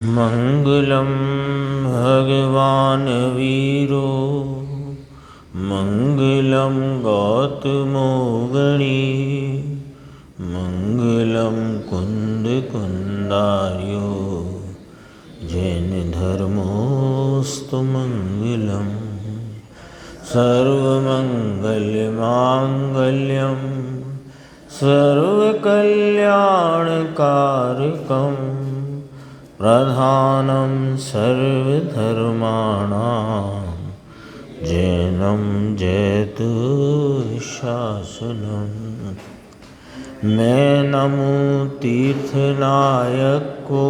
मंगलम भगवान वीरो मंगलम गौतमो गणी मंगलम कुंद कुंदार्यो जैन धर्मोस्तु मंगलम सर्वमंगलमांगल्यम सर्वकल्याणकारकम प्रधानं सर्वधर्माणां जैनं जयतु शासनम्। मैं नमो तीर्थनायक को,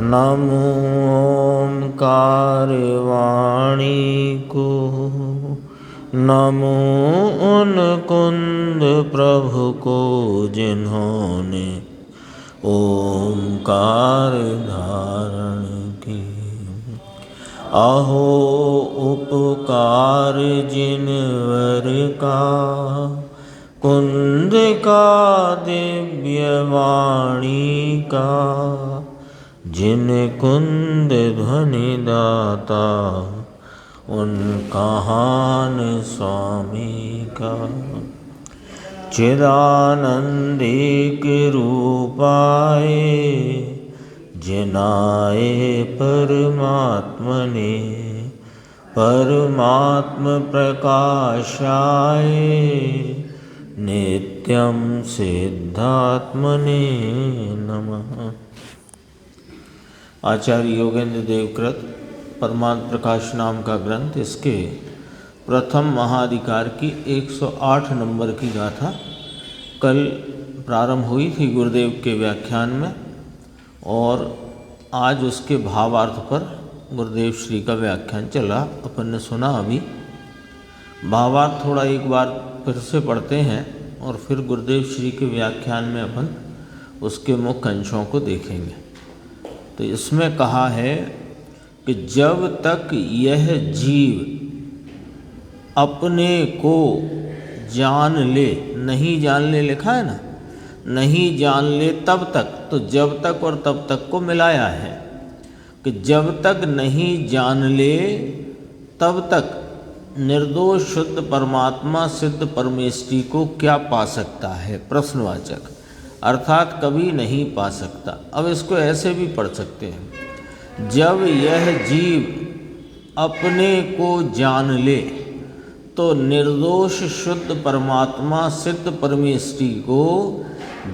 नमो ओंकार वाणी को, नमो उन कुंद प्रभु को जिन्होंने ओंकार धारण की। अहो उपकार जिनवर का, कुंद का दिव्य वाणी का, जिन कुंद ध्वनि दाता उन कहान स्वामी का। चिदानंदिक रूपाए जिनाए परमात्मने, परमात्म प्रकाशाय नित्यं सिद्धात्मने नमः। आचार्य योगेंद्र देवकृत परमात्म प्रकाश नाम का ग्रंथ, इसके प्रथम महाधिकार की 108 नंबर की गाथा कल प्रारंभ हुई थी गुरुदेव के व्याख्यान में, और आज उसके भावार्थ पर गुरुदेव श्री का व्याख्यान चला। अपन ने सुना अभी भावार्थ थोड़ा एक बार फिर से पढ़ते हैं और फिर गुरुदेव श्री के व्याख्यान में अपन उसके मुख्य अंशों को देखेंगे। तो इसमें कहा है कि जब तक यह जीव अपने को जान ले, नहीं जान ले लिखा है ना, नहीं जान ले तब तक, तो जब तक और तब तक को मिलाया है कि जब तक नहीं जान ले तब तक निर्दोष शुद्ध परमात्मा सिद्ध परमेष्टि को क्या पा सकता है, प्रश्नवाचक, अर्थात कभी नहीं पा सकता। अब इसको ऐसे भी पढ़ सकते हैं, जब यह जीव अपने को जान ले तो निर्दोष शुद्ध परमात्मा सिद्ध परमेष्टि को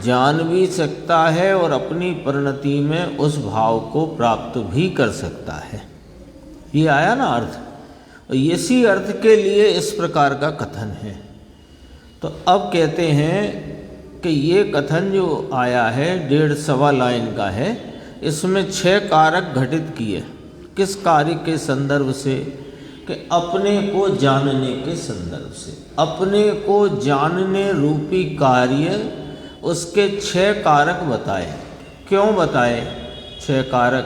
जान भी सकता है और अपनी परिणति में उस भाव को प्राप्त भी कर सकता है। ये आया ना अर्थ, इसी अर्थ के लिए इस प्रकार का कथन है। तो अब कहते हैं कि ये कथन जो आया है 1.5 लाइन का है, इसमें 6 कारक घटित किए। किस कार्य के संदर्भ से? कि अपने को जानने के संदर्भ से। अपने को जानने रूपी कार्य, उसके 6 कारक बताए। क्यों बताए 6 कारक?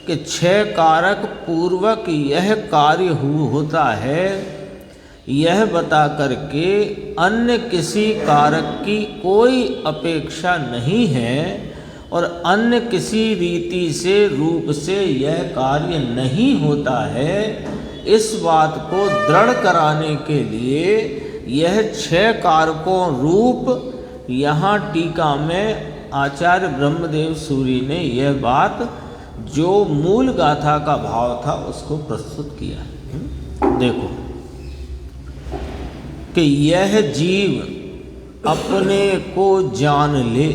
कि 6 कारक पूर्वक यह कार्य होता है, यह बता करके अन्य किसी कारक की कोई अपेक्षा नहीं है और अन्य किसी रीति से रूप से यह कार्य नहीं होता है। इस बात को दृढ़ कराने के लिए यह 6 कारकों रूप यहाँ टीका में आचार्य ब्रह्मदेव सूरी ने यह बात जो मूल गाथा का भाव था उसको प्रस्तुत किया। देखो कि यह जीव अपने को जान ले,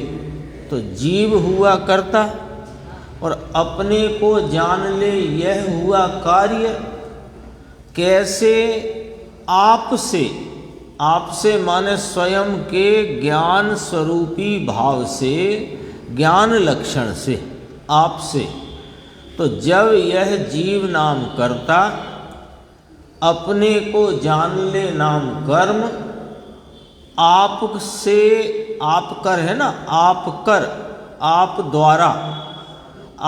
तो जीव हुआ कर्ता और अपने को जान ले यह हुआ कार्य। कैसे? आपसे, आपसे माने स्वयं के ज्ञान स्वरूपी भाव से, ज्ञान लक्षण से, आपसे। तो जब यह जीव नाम कर्ता, अपने को जान ले नाम कर्म, आप से, आप कर है ना, आप कर, आप द्वारा,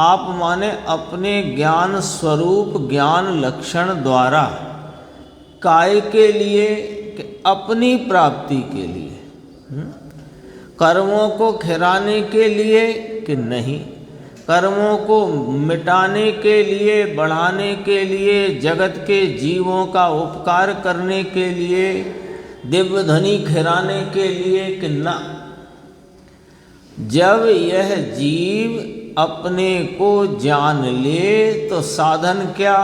आप माने अपने ज्ञान स्वरूप ज्ञान लक्षण द्वारा, काय के लिए? कि अपनी प्राप्ति के लिए। कर्मों को खिराने के लिए कि नहीं, कर्मों को मिटाने के लिए, बढ़ाने के लिए, जगत के जीवों का उपकार करने के लिए, दिव्य धनी खिराने के लिए कि ना। जब यह जीव अपने को जान ले तो साधन क्या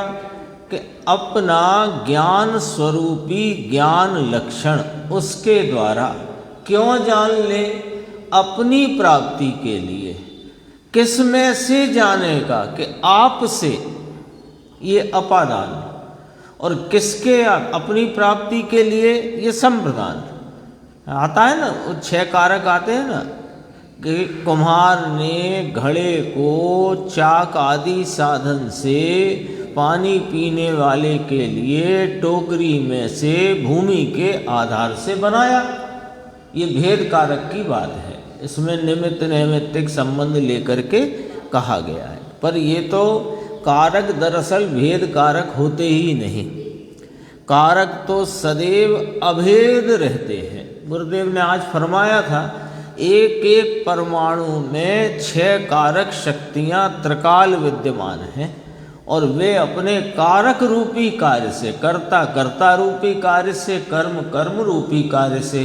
कि अपना ज्ञान स्वरूपी ज्ञान लक्षण उसके द्वारा क्यों जान ले? अपनी प्राप्ति के लिए। किस में से जानेगा कि आप से, ये अपादान, और किसके अपनी प्राप्ति के लिए ये संप्रदान। आता है ना, वो 6 कारक आते हैं ना कि कुम्हार ने घड़े को चाक आदि साधन से पानी पीने वाले के लिए टोकरी में से भूमि के आधार से बनाया। ये भेद कारक की बात है, इसमें निमित्त नैमित्तिक संबंध लेकर के कहा गया है। पर ये तो कारक दरअसल भेद कारक होते ही नहीं, कारक तो सदैव अभेद रहते हैं। गुरुदेव ने आज फरमाया था, एक एक परमाणु में 6 कारक शक्तियाँ त्रिकाल विद्यमान हैं और वे अपने कारक रूपी कार्य से, कर्ता कर्ता रूपी कार्य से, कर्म कर्म रूपी कार्य से,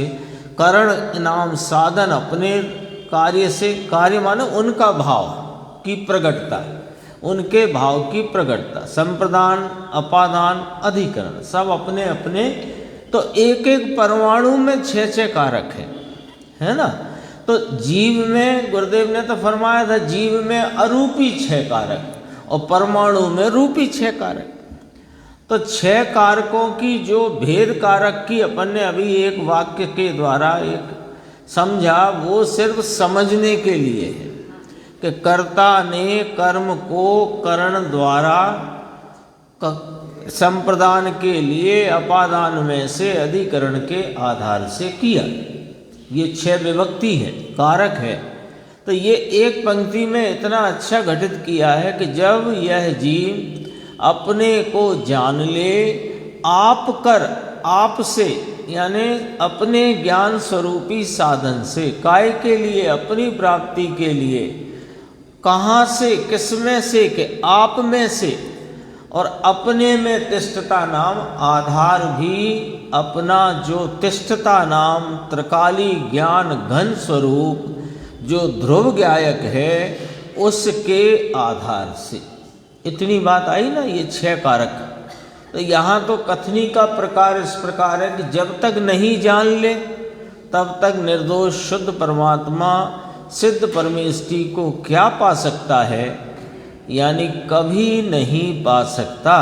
करण इनाम साधन अपने कार्य से, कार्य माने उनका भाव की प्रगटता, उनके भाव की प्रगटता, संप्रदान, अपादान, अधिकरण, सब अपने अपने। तो एक एक परमाणु में 6 कारक है ना। तो जीव में गुरुदेव ने तो फरमाया था, जीव में अरूपी 6 कारक और परमाणु में रूपी 6 कारक। तो 6 कारकों की जो भेद कारक की अपन ने अभी एक वाक्य के द्वारा एक समझा, वो सिर्फ समझने के लिए है कि कर्ता ने कर्म को करण द्वारा संप्रदान के लिए अपादान में से अधिकरण के आधार से किया। ये 6 विभक्ति है, कारक है। तो ये एक पंक्ति में इतना अच्छा घटित किया है कि जब यह जीव अपने को जान ले, आप कर, आप से, यानी अपने ज्ञान स्वरूपी साधन से, काय के लिए, अपनी प्राप्ति के लिए, कहाँ से, किस में से, कि आप में से, और अपने में तिष्ठता नाम आधार भी अपना जो तिष्ठता नाम त्रिकाली ज्ञान घन स्वरूप जो ध्रुव ज्ञायक है उसके आधार से। इतनी बात आई ना, ये 6 कारक। तो यहाँ तो कथनी का प्रकार इस प्रकार है कि जब तक नहीं जान ले तब तक निर्दोष शुद्ध परमात्मा सिद्ध परमेष्टि को क्या पा सकता है, यानी कभी नहीं पा सकता।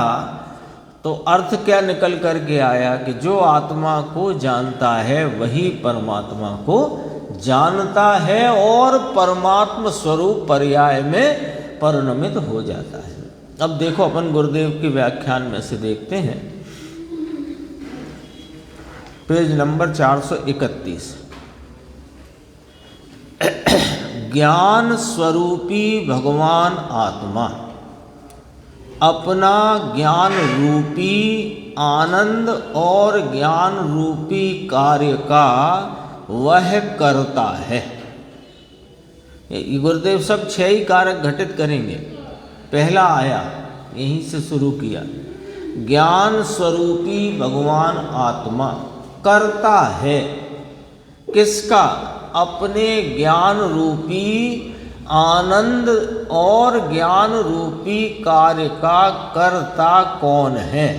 तो अर्थ क्या निकल कर के आया कि जो आत्मा को जानता है वही परमात्मा को जानता है और परमात्म स्वरूप पर्याय में परिणमित हो जाता है। अब देखो, अपन गुरुदेव के व्याख्यान में से देखते हैं, पेज नंबर 431। ज्ञान स्वरूपी भगवान आत्मा अपना ज्ञान रूपी आनंद और ज्ञान रूपी कार्य का वह करता है। गुरुदेव सब 6 ही कारक घटित करेंगे। पहला आया, यहीं से शुरू किया, ज्ञान स्वरूपी भगवान आत्मा करता है। किसका? अपने ज्ञान रूपी आनंद और ज्ञान रूपी कार्य का कर्ता कौन है?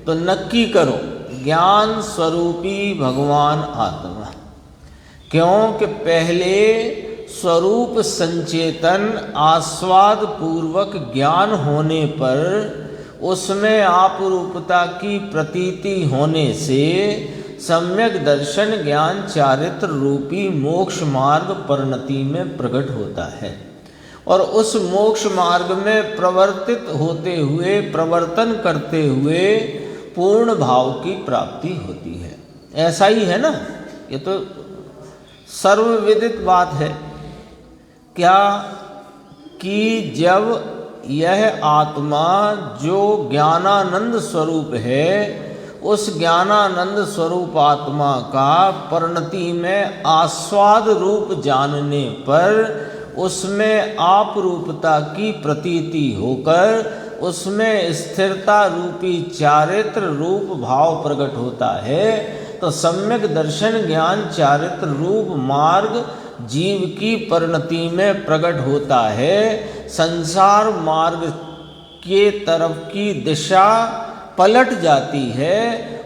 तो नक्की करो, ज्ञान स्वरूपी भगवान आत्मा। क्योंकि पहले स्वरूप संचेतन आस्वाद पूर्वक ज्ञान होने पर उसमें आप रूपता की प्रतीति होने से सम्यक दर्शन ज्ञान चारित्र रूपी मोक्ष मार्ग परिणति में प्रकट होता है और उस मोक्ष मार्ग में प्रवर्तित होते हुए, प्रवर्तन करते हुए पूर्ण भाव की प्राप्ति होती है। ऐसा ही है ना, ये तो सर्वविदित बात है। क्या कि जब यह आत्मा जो ज्ञानानंद स्वरूप है, उस ज्ञानानंद स्वरूप आत्मा का परिणति में आस्वाद रूप जानने पर उसमें आप रूपता की प्रतीति होकर उसमें स्थिरता रूपी चारित्र रूप भाव प्रकट होता है, तो सम्यक दर्शन ज्ञान चारित्र रूप मार्ग जीव की परिणति में प्रकट होता है। संसार मार्ग के तरफ की दिशा पलट जाती है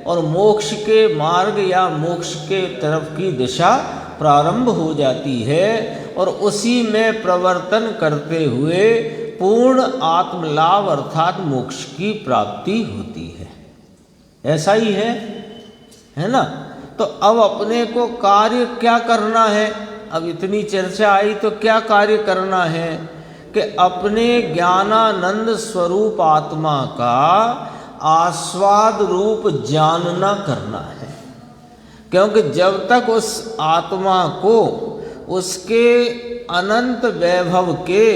और मोक्ष के मार्ग या मोक्ष के तरफ की दिशा प्रारंभ हो जाती है और उसी में प्रवर्तन करते हुए पूर्ण आत्मलाभ अर्थात मोक्ष की प्राप्ति होती है। ऐसा ही है ना। तो अब अपने को कार्य क्या करना है? अब इतनी चर्चा आई तो क्या कार्य करना है कि अपने ज्ञानानंद स्वरूप आत्मा का आस्वाद रूप जानना करना है। क्योंकि जब तक उस आत्मा को उसके अनंत वैभव के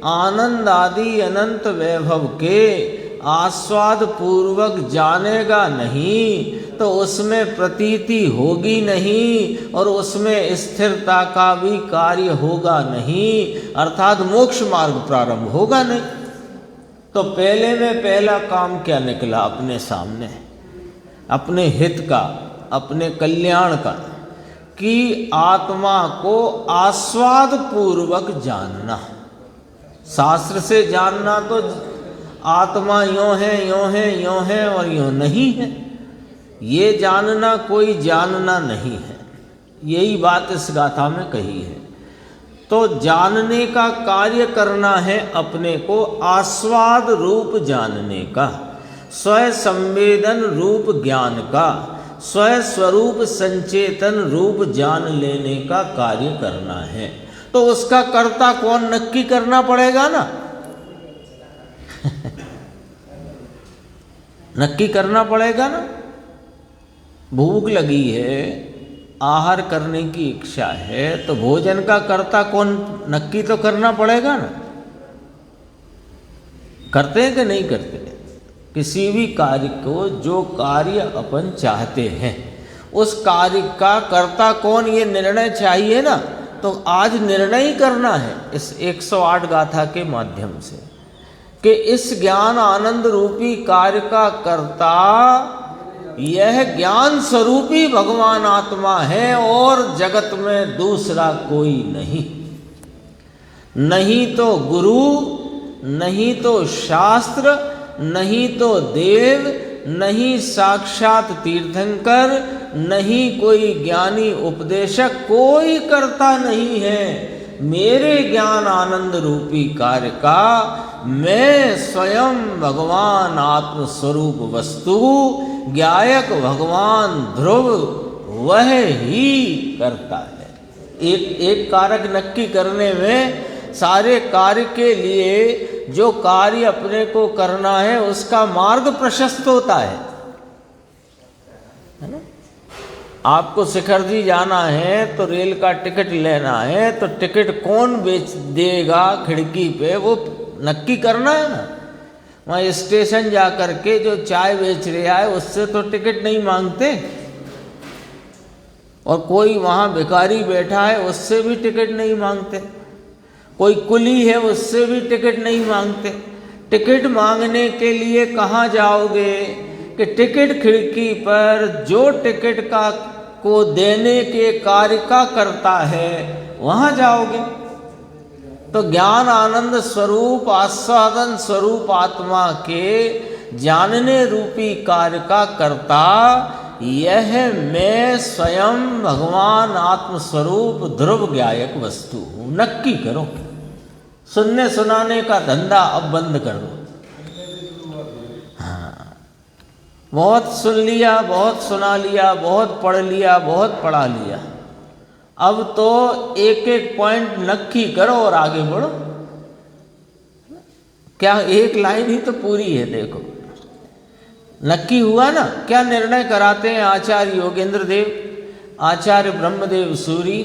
आनंद आदि अनंत वैभव के आस्वाद पूर्वक जानेगा नहीं तो उसमें प्रतीति होगी नहीं और उसमें स्थिरता का भी कार्य होगा नहीं, अर्थात मोक्ष मार्ग प्रारंभ होगा नहीं। तो पहले में पहला काम क्या निकला अपने सामने? अपने हित का, अपने कल्याण का, कि आत्मा को आस्वाद पूर्वक जानना। शास्त्र से जानना तो आत्मा यों है यों है यों है और यों नहीं है, ये जानना कोई जानना नहीं है। यही बात इस गाथा में कही है। तो जानने का कार्य करना है अपने को आस्वाद रूप जानने का, स्वयं संवेदन रूप ज्ञान का, स्वयं स्वरूप संचेतन रूप जान लेने का कार्य करना है। तो उसका कर्ता कौन नक्की करना पड़ेगा ना। नक्की करना पड़ेगा ना। भूख लगी है, आहार करने की इच्छा है, तो भोजन का कर्ता कौन? नक्की तो करना पड़ेगा ना। करते हैं कि नहीं करते? किसी भी कार्य को, जो कार्य अपन चाहते हैं उस कार्य का कर्ता कौन, ये निर्णय चाहिए ना। तो आज निर्णय ही करना है इस 108 गाथा के माध्यम से कि इस ज्ञान आनंद रूपी कार्य का कर्ता यह ज्ञान स्वरूपी भगवान आत्मा है और जगत में दूसरा कोई नहीं। नहीं तो गुरु, नहीं तो शास्त्र, नहीं तो देव, नहीं साक्षात तीर्थंकर, नहीं कोई ज्ञानी उपदेशक, कोई कर्ता नहीं है मेरे ज्ञान आनंद रूपी कार्य का। मैं स्वयं भगवान आत्म स्वरूप वस्तु ज्ञायक भगवान ध्रुव वह ही करता है। एक कारक नक्की करने में सारे कार्य के लिए जो कार्य अपने को करना है उसका मार्ग प्रशस्त होता है ना। आपको शिखर जी जाना है तो रेल का टिकट लेना है, तो टिकट कौन बेच देगा खिड़की पे, वो नक्की करना है ना। वहाँ स्टेशन जा कर के जो चाय बेच रहा है उससे तो टिकट नहीं मांगते, और कोई वहाँ भिखारी बैठा है उससे भी टिकट नहीं मांगते, कोई कुली है उससे भी टिकट नहीं मांगते। टिकट मांगने के लिए कहाँ जाओगे कि टिकट खिड़की पर जो टिकट का को देने के कार्य का करता है वहाँ जाओगे। तो ज्ञान आनंद स्वरूप आस्वादन स्वरूप आत्मा के जानने रूपी कार्य का कर्ता यह मैं स्वयं भगवान आत्म स्वरूप ध्रुव ज्ञायक वस्तु हूँ। नक्की करो, सुनने सुनाने का धंधा अब बंद कर दो। हाँ, बहुत सुन लिया, बहुत सुना लिया, बहुत पढ़ लिया, बहुत पढ़ा लिया, अब तो एक एक पॉइंट नक्की करो और आगे बढ़ो। क्या एक लाइन ही तो पूरी है, देखो नक्की हुआ ना। क्या निर्णय कराते हैं आचार्य योगेंद्र देव, आचार्य ब्रह्मदेव सूरी,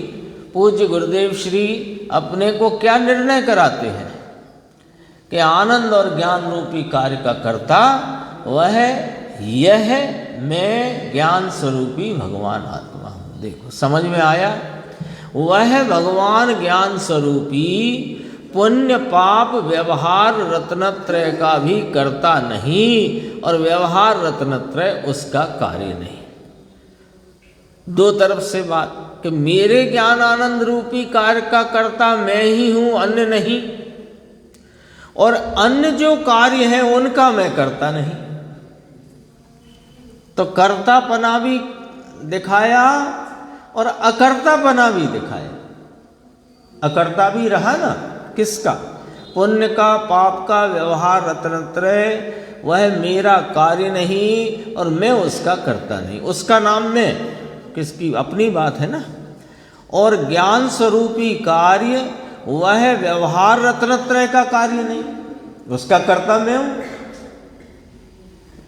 पूज्य गुरुदेव श्री अपने को क्या निर्णय कराते हैं कि आनंद और ज्ञान रूपी कार्य का कर्ता वह यह मैं ज्ञान स्वरूपी भगवान आत्मा हूँ। देखो समझ में आया। वह भगवान ज्ञान स्वरूपी पुण्य पाप व्यवहार रत्नत्रय का भी करता नहीं और व्यवहार रत्नत्रय उसका कार्य नहीं। दो तरफ से बात कि मेरे ज्ञान आनंद रूपी कार्य का कर्ता मैं ही हूं, अन्य नहीं, और अन्य जो कार्य है उनका मैं करता नहीं। तो कर्तापना भी दिखाया और अकर्तापना भी दिखाया। अकर्ता भी रहा ना, किसका? पुण्य का, पाप का, व्यवहार रत्नत्रय, वह मेरा कार्य नहीं और मैं उसका करता नहीं। उसका नाम मैं, किसकी? अपनी बात है ना। और ज्ञान स्वरूपी कार्य वह व्यवहार रत्नत्रय का कार्य नहीं, उसका कर्ता मैं हूं।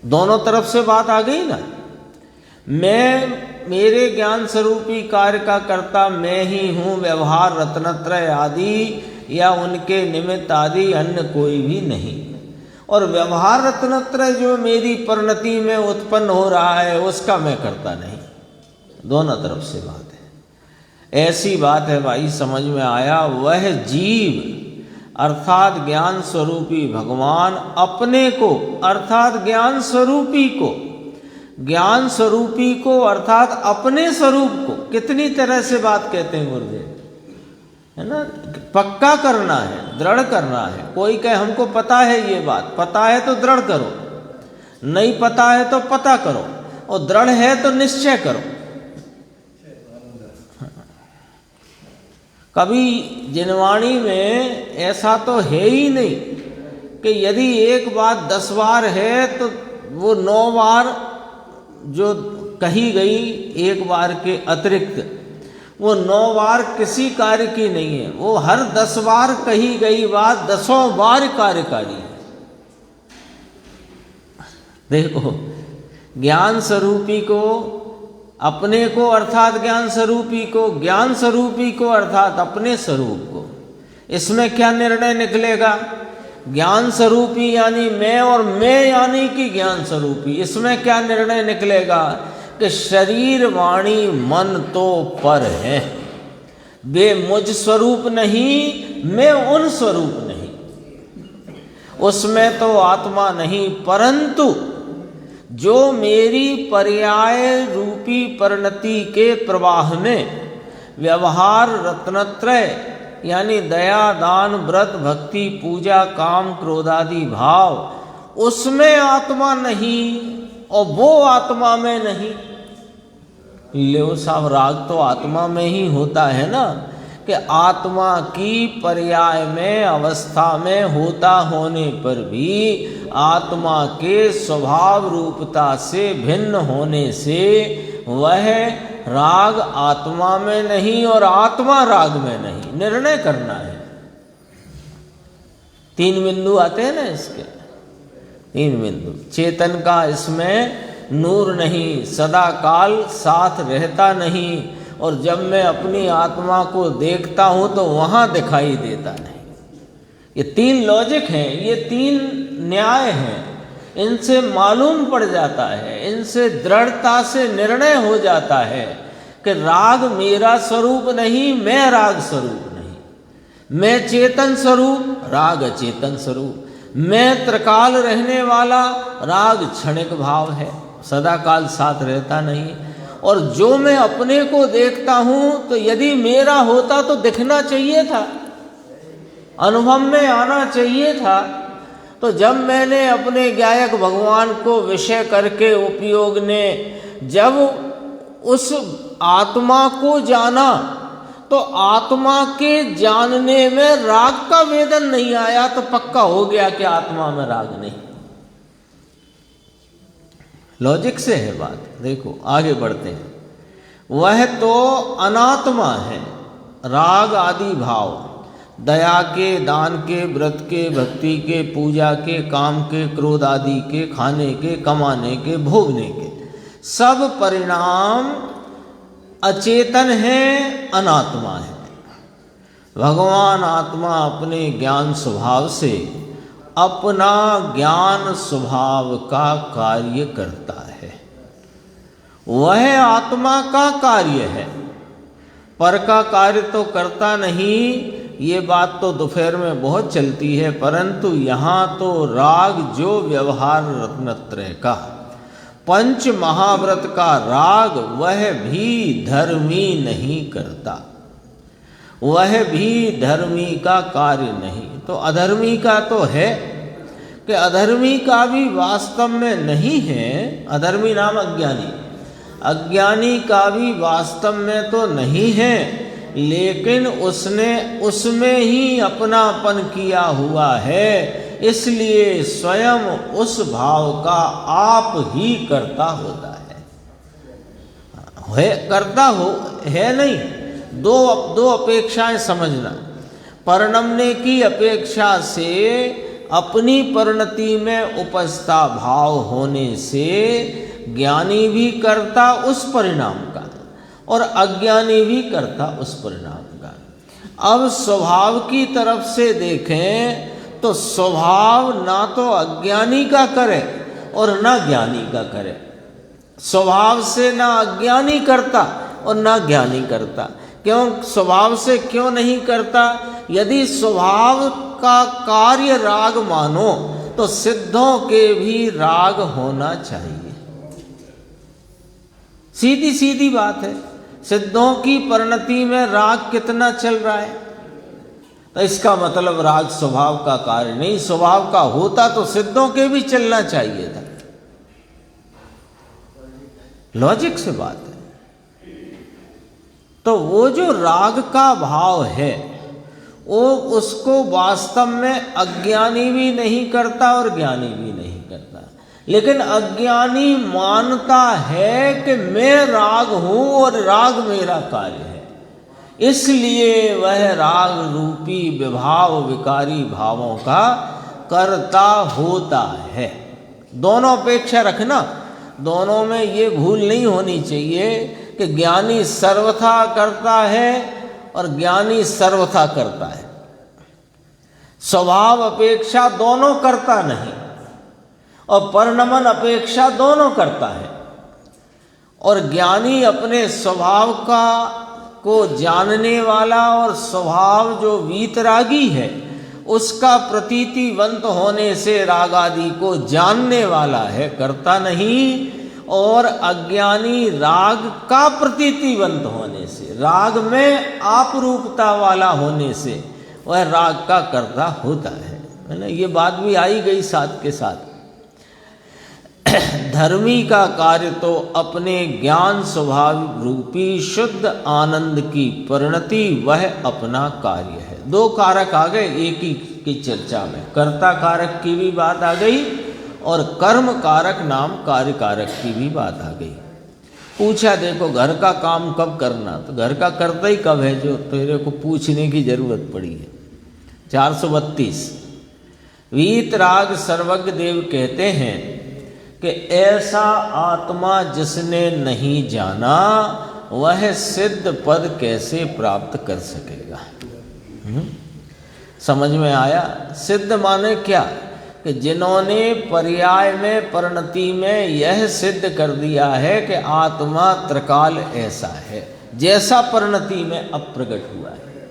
दोनों तरफ से बात आ गई ना। मैं, मेरे ज्ञान स्वरूपी कार्य का कर्ता मैं ही हूं, व्यवहार रत्नत्रय आदि या उनके निमित्त आदि अन्य कोई भी नहीं। और व्यवहार रत्नत्रय जो मेरी परिणति में उत्पन्न हो रहा है उसका मैं करता नहीं। दोनों तरफ से बात है। ऐसी बात है भाई, समझ में आया? वह जीव अर्थात ज्ञान स्वरूपी भगवान अपने को अर्थात ज्ञान स्वरूपी को, ज्ञान स्वरूपी को अर्थात अपने स्वरूप को, कितनी तरह से बात कहते हैं गुरुदेव, है ना? पक्का करना है, दृढ़ करना है। कोई कहे हमको पता है ये बात, पता है तो दृढ़ करो, नहीं पता है तो पता करो, और दृढ़ है तो निश्चय करो। कभी जिनवाणी में ऐसा तो है ही नहीं कि यदि एक बात 10 बार है तो वो 9 बार जो कही गई एक बार के अतिरिक्त, वो 9 बार किसी कार्य की नहीं है। वो हर 10 बार कही गई बात 10 बार कार्यकारी है। देखो, ज्ञान स्वरूपी को, अपने को अर्थात ज्ञान स्वरूपी को, ज्ञान स्वरूपी को अर्थात अपने स्वरूप को, इसमें क्या निर्णय निकलेगा? ज्ञान स्वरूपी यानी मैं और मैं यानी कि ज्ञान स्वरूपी, इसमें क्या निर्णय निकलेगा कि शरीर वाणी मन तो पर है, वे मुझ स्वरूप नहीं, मैं उन स्वरूप नहीं। उसमें तो आत्मा नहीं, परंतु जो मेरी पर्याय रूपी परिणति के प्रवाह में व्यवहार रत्नत्रय यानी दया, दान, व्रत, भक्ति, पूजा, काम, क्रोधादि भाव, उसमें आत्मा नहीं और वो आत्मा में नहीं। ले साहब, राग तो आत्मा में ही होता है ना, कि आत्मा की पर्याय में अवस्था में होता होने पर भी आत्मा के स्वभाव रूपता से भिन्न होने से वह राग आत्मा में नहीं और आत्मा राग में नहीं। निर्णय करना है। 3 बिंदु आते हैं ना इसके, 3 बिंदु। चेतन का इसमें नूर नहीं, सदा काल साथ रहता नहीं, और जब मैं अपनी आत्मा को देखता हूं तो वहां दिखाई देता नहीं। ये 3 लॉजिक हैं, ये 3 न्याय हैं। इनसे मालूम पड़ जाता है, इनसे दृढ़ता से निर्णय हो जाता है कि राग मेरा स्वरूप नहीं, मैं राग स्वरूप नहीं, मैं चेतन स्वरूप, राग अचेतन स्वरूप, मैं त्रिकाल रहने वाला, राग क्षणिक भाव है, सदा काल साथ रहता नहीं। और जो मैं अपने को देखता हूं तो यदि मेरा होता तो दिखना चाहिए था, अनुभव में आना चाहिए था। तो जब मैंने अपने गायक भगवान को विषय करके उपयोग ने जब उस आत्मा को जाना तो आत्मा के जानने में राग का वेदन नहीं आया, तो पक्का हो गया कि आत्मा में राग नहीं। लॉजिक से है बात। देखो आगे बढ़ते हैं। वह तो अनात्मा है, राग आदि भाव, दया के, दान के, व्रत के, भक्ति के, पूजा के, काम के, क्रोध आदि के, खाने के, कमाने के, भोगने के, सब परिणाम अचेतन है, अनात्मा है। भगवान आत्मा अपने ज्ञान स्वभाव से अपना ज्ञान स्वभाव का कार्य करता है, वह आत्मा का कार्य है। पर का कार्य तो करता नहीं, ये बात तो दोपहर में बहुत चलती है, परंतु यहाँ तो राग जो व्यवहार रत्नत्रय का, पंच महाव्रत का राग वह भी धर्मी नहीं करता, वह भी धर्मी का कार्य नहीं। तो अधर्मी का तो है कि अधर्मी का भी वास्तव में नहीं है, अधर्मी नाम अज्ञानी, अज्ञानी का भी वास्तव में तो नहीं है, लेकिन उसने उसमें ही अपनापन किया हुआ है, इसलिए स्वयं उस भाव का आप ही करता होता है करता हो है नहीं। दो अपेक्षाएं समझना, परिणमने की अपेक्षा से अपनी परिणति में उपस्था भाव होने से ज्ञानी भी करता उस परिणाम का और अज्ञानी भी करता उस परिणाम का। अब स्वभाव की तरफ से देखें तो स्वभाव ना तो अज्ञानी का करे और ना ज्ञानी का करे, स्वभाव से ना अज्ञानी करता और ना ज्ञानी करता। क्यों स्वभाव से क्यों नहीं करता? यदि स्वभाव का कार्य राग मानो तो सिद्धों के भी राग होना चाहिए, सीधी सीधी बात है। सिद्धों की परिणति में राग कितना चल रहा है, तो इसका मतलब राग स्वभाव का कार्य नहीं, स्वभाव का होता तो सिद्धों के भी चलना चाहिए था। लॉजिक से बात है। तो वो जो राग का भाव है वो उसको वास्तव में अज्ञानी भी नहीं करता और ज्ञानी भी नहीं करता, लेकिन अज्ञानी मानता है कि मैं राग हूं और राग मेरा कार्य है, इसलिए वह राग रूपी विभाव विकारी भावों का कर्ता होता है। दोनों अपेक्षा रखना, दोनों में ये भूल नहीं होनी चाहिए कि ज्ञानी सर्वथा करता है और ज्ञानी सर्वथा करता है। स्वभाव अपेक्षा दोनों करता नहीं और परिणमन अपेक्षा दोनों करता है, और ज्ञानी अपने स्वभाव का को जानने वाला और स्वभाव जो वीतरागी है उसका प्रतीतिवंत होने से राग आदि को जानने वाला है, करता नहीं। और अज्ञानी राग का प्रतीतिवंत होने से, राग में आपरूपता वाला होने से वह राग का कर्ता होता है ना। ये बात भी आई गई साथ के साथ। धर्मी का कार्य तो अपने ज्ञान स्वभाव रूपी शुद्ध आनंद की परिणति वह अपना कार्य है। दो कारक आ गए एक ही की चर्चा में, कर्ता कारक की भी बात आ गई और कर्म कारक नाम कार्य कारक की भी बात आ गई। पूछा देखो घर का काम कब करना, तो घर का करता ही कब है जो तेरे को पूछने की जरूरत पड़ी है। 432 वीतराग सर्वज्ञ देव कहते हैं कि ऐसा आत्मा जिसने नहीं जाना वह सिद्ध पद कैसे प्राप्त कर सकेगा। समझ में आया? सिद्ध माने क्या कि जिन्होंने पर्याय में परिणति में यह सिद्ध कर दिया है कि आत्मा त्रिकाल ऐसा है जैसा परिणति में अब प्रकट हुआ है,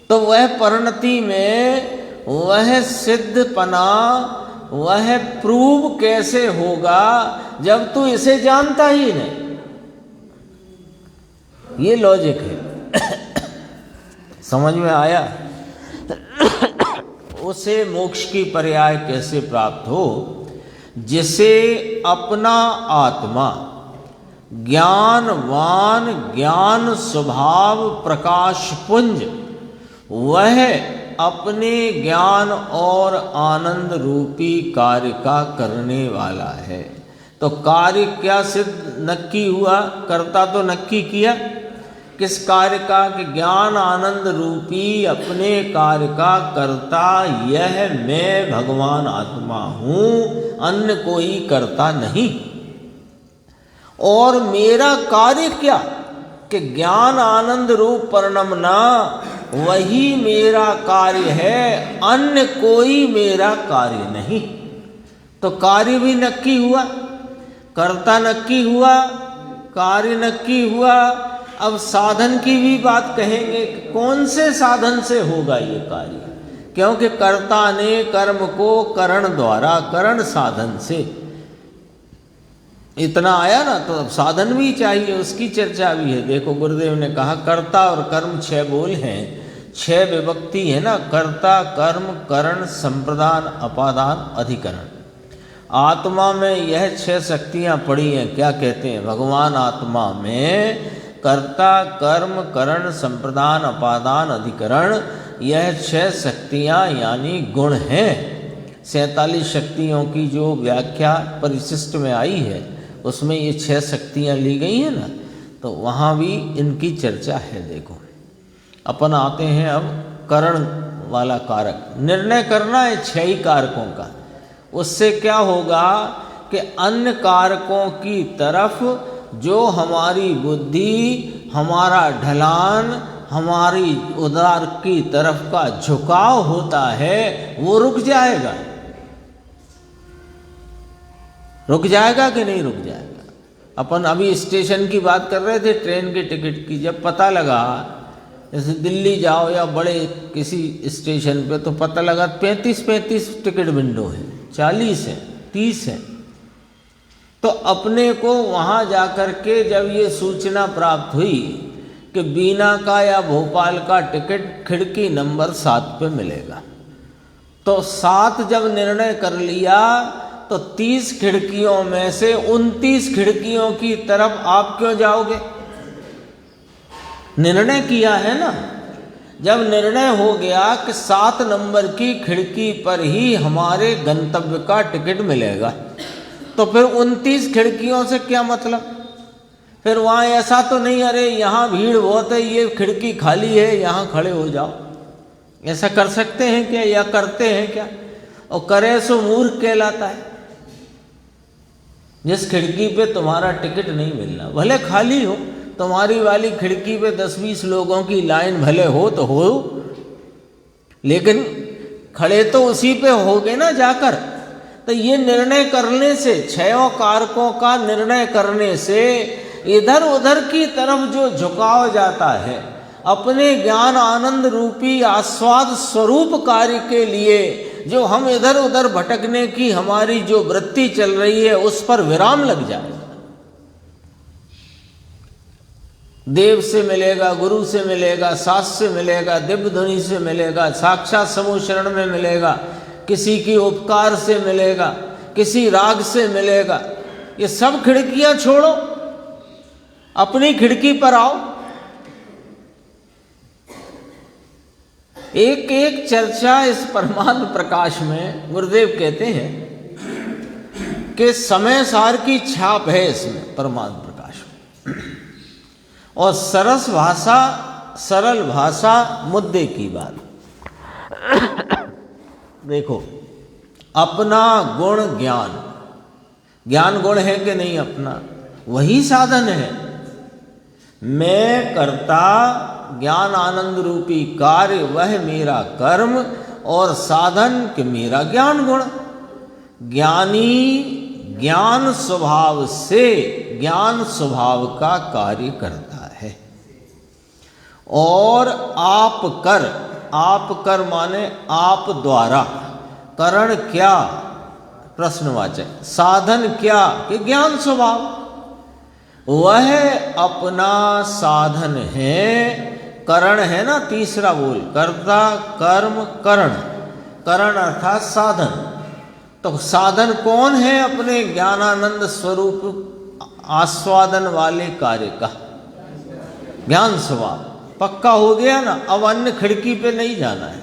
तो वह परिणति में वह सिद्धपना वह प्रूव कैसे होगा जब तू इसे जानता ही नहीं। ये लॉजिक है। समझ में आया? उसे मोक्ष की पर्याय कैसे प्राप्त हो? जिसे अपना आत्मा ज्ञानवान ज्ञान स्वभाव प्रकाश पुंज वह अपने ज्ञान और आनंद रूपी कार्य का करने वाला है। तो कार्य क्या सिद्ध नक्की हुआ? करता तो नक्की किया किस कार्य का कि ज्ञान आनंद रूपी अपने कार्य का करता यह मैं भगवान आत्मा हूँ, अन्य कोई करता नहीं। और मेरा कार्य क्या कि ज्ञान आनंद रूप परिणमना वही मेरा कार्य है, अन्य कोई मेरा कार्य नहीं। तो कार्य भी नक्की हुआ, कर्ता नक्की हुआ, कार्य नक्की हुआ, अब साधन की भी बात कहेंगे कि कौन से साधन से होगा ये कार्य, क्योंकि कर्ता ने कर्म को करण द्वारा, करण साधन से, इतना आया ना, तो अब साधन भी चाहिए, उसकी चर्चा भी है। देखो गुरुदेव ने कहा कर्ता और कर्म 6 बोल हैं, 6 विभक्ति है ना, कर्ता कर्म करण संप्रदान अपादान अधिकरण। आत्मा में यह 6 शक्तियाँ पड़ी हैं। क्या कहते हैं भगवान? आत्मा में कर्ता कर्म करण संप्रदान अपादान अधिकरण, यह 6 शक्तियाँ यानी गुण हैं। 47 शक्तियों की जो व्याख्या परिशिष्ट में आई है उसमें ये 6 शक्तियाँ ली गई हैं ना, तो वहाँ भी इनकी चर्चा है। देखो अपन आते हैं अब करण वाला कारक। निर्णय करना है 6 ही कारकों का। उससे क्या होगा कि अन्य कारकों की तरफ जो हमारी बुद्धि, हमारा ढलान, हमारी उदार की तरफ का झुकाव होता है वो रुक जाएगा। रुक जाएगा कि नहीं रुक जाएगा? अपन अभी स्टेशन की बात कर रहे थे, ट्रेन के टिकट की। जब पता लगा, जैसे दिल्ली जाओ या बड़े किसी स्टेशन पे, तो पता लगा 35 टिकट विंडो है, 40 है, 30 है। तो अपने को वहाँ जाकर के जब ये सूचना प्राप्त हुई कि बीना का या भोपाल का टिकट खिड़की नंबर 7 पे मिलेगा, तो 7 जब निर्णय कर लिया तो 30 खिड़कियों में से 29 खिड़कियों की तरफ आप क्यों जाओगे? निर्णय किया है ना। जब निर्णय हो गया कि 7 नंबर की खिड़की पर ही हमारे गंतव्य का टिकट मिलेगा, तो फिर 29 खिड़कियों से क्या मतलब? फिर वहाँ ऐसा तो नहीं अरे यहाँ भीड़ बहुत है, ये खिड़की खाली है, यहाँ खड़े हो जाओ। ऐसा कर सकते हैं क्या या करते हैं क्या? और करे सो मूर्ख कहलाता है। जिस खिड़की पे तुम्हारा टिकट नहीं मिलना, भले खाली हो, तुम्हारी वाली खिड़की पे 10-20 लोगों की लाइन भले हो तो हो, लेकिन खड़े तो उसी पे होगे ना जाकर। तो ये निर्णय करने से, 6 कारकों का निर्णय करने से इधर उधर की तरफ जो झुकाव जाता है, अपने ज्ञान आनंद रूपी आस्वाद स्वरूप कार्य के लिए जो हम इधर उधर भटकने की हमारी जो वृत्ति चल रही है, उस पर विराम लग जाएगा। देव से मिलेगा, गुरु से मिलेगा, शास्त्र से मिलेगा, दिव्य ध्वनि से मिलेगा, साक्षात समूह शरण में मिलेगा, किसी की उपकार से मिलेगा, किसी राग से मिलेगा। ये सब खिड़कियां छोड़ो, अपनी खिड़की पर आओ। एक एक चर्चा इस परमात्म प्रकाश में गुरुदेव कहते हैं कि समय सार की छाप है इसमें परमात्म प्रकाश में। और सरस भाषा, सरल भाषा, मुद्दे की बात। देखो, अपना गुण ज्ञान, ज्ञान गुण है कि नहीं अपना, वही साधन है। मैं करता ज्ञान आनंद रूपी कार्य, वह मेरा कर्म, और साधन कि मेरा ज्ञान गुण। ज्ञानी ज्ञान स्वभाव से ज्ञान स्वभाव का कार्य करता है। और आप कर माने आप द्वारा, करण क्या? प्रश्नवाचक। साधन क्या? कि ज्ञान स्वभाव, वह अपना साधन है। करण है ना तीसरा बोल, कर्ता कर्म करण, करण अर्थात साधन। तो साधन कौन है? अपने ज्ञानानंद स्वरूप आस्वादन वाले कार्य का ज्ञान स्वभाव। पक्का हो गया ना। अब अन्य खिड़की पे नहीं जाना है।